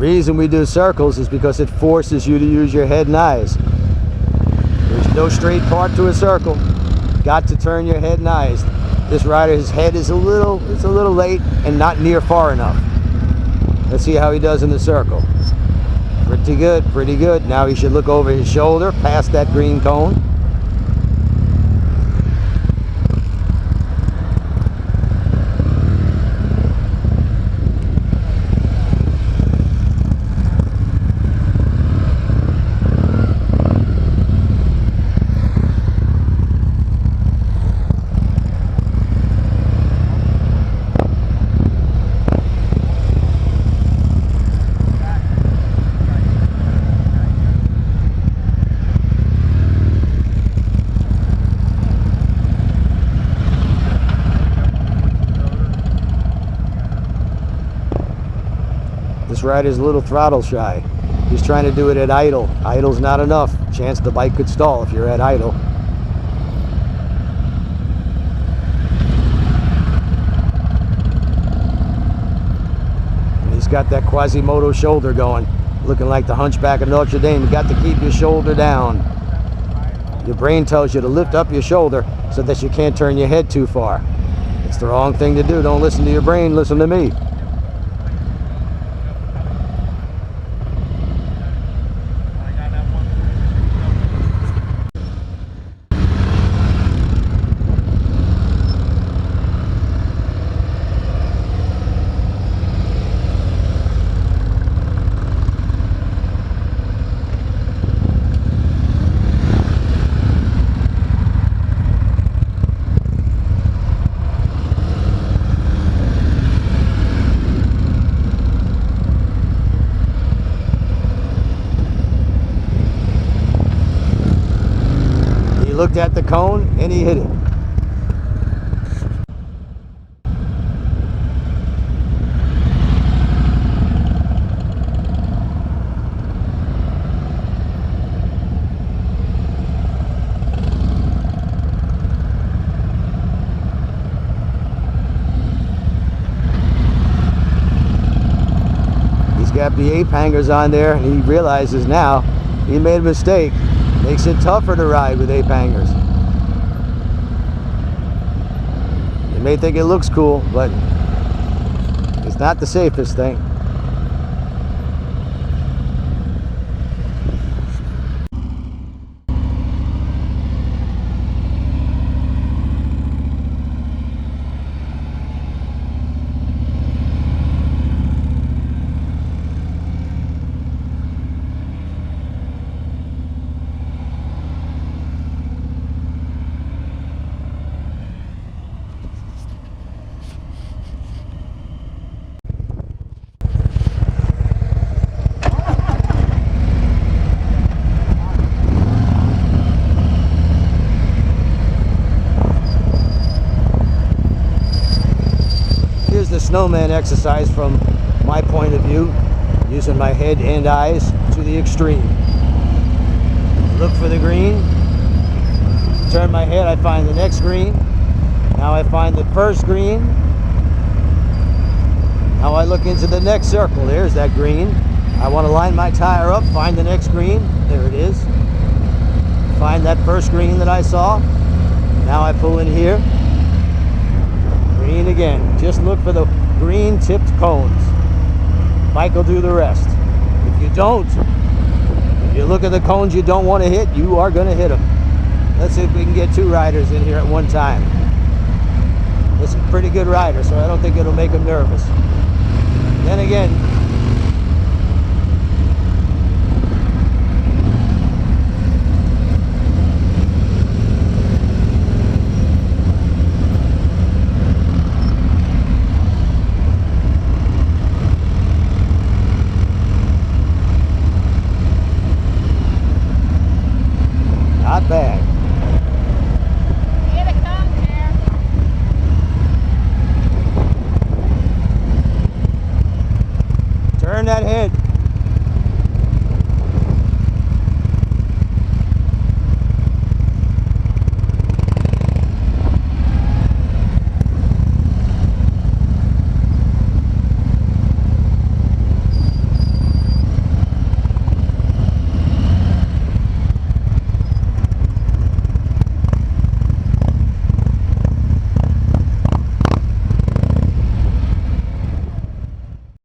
reason we do circles is because it forces you to use your head and eyes. There's no straight part to a circle. Got to turn your head and eyes. This rider, his head is a little late and not near far enough. Let's see how he does in the circle. Pretty good, pretty good. Now he should look over his shoulder past that green cone. This rider's a little throttle shy. He's trying to do it at idle. Idle's not enough. Chance the bike could stall if you're at idle. And he's got that Quasimodo shoulder going, looking like the Hunchback of Notre Dame. You got to keep your shoulder down. Your brain tells you to lift up your shoulder so that you can't turn your head too far. It's the wrong thing to do. Don't listen to your brain, listen to me. He looked at the cone and he hit it. He's got the ape hangers on there and he realizes now he made a mistake. Makes it tougher to ride with ape hangers. You may think it looks cool, but it's not the safest thing. The snowman exercise from my point of view, using my head and eyes to the extreme. Look for the green, turn my head, I find the next green. Now I find the first green. Now I look into the next circle. There's that green. I want to line my tire up, find the next green. There it is. Find that first green that I saw. Now I pull in here. Green again. Just look for the green tipped cones. Bike will do the rest. If you don't, if you look at the cones you don't want to hit, you are going to hit them. Let's see if we can get two riders in here at one time. This is a pretty good rider, so I don't think it'll make him nervous. Then again,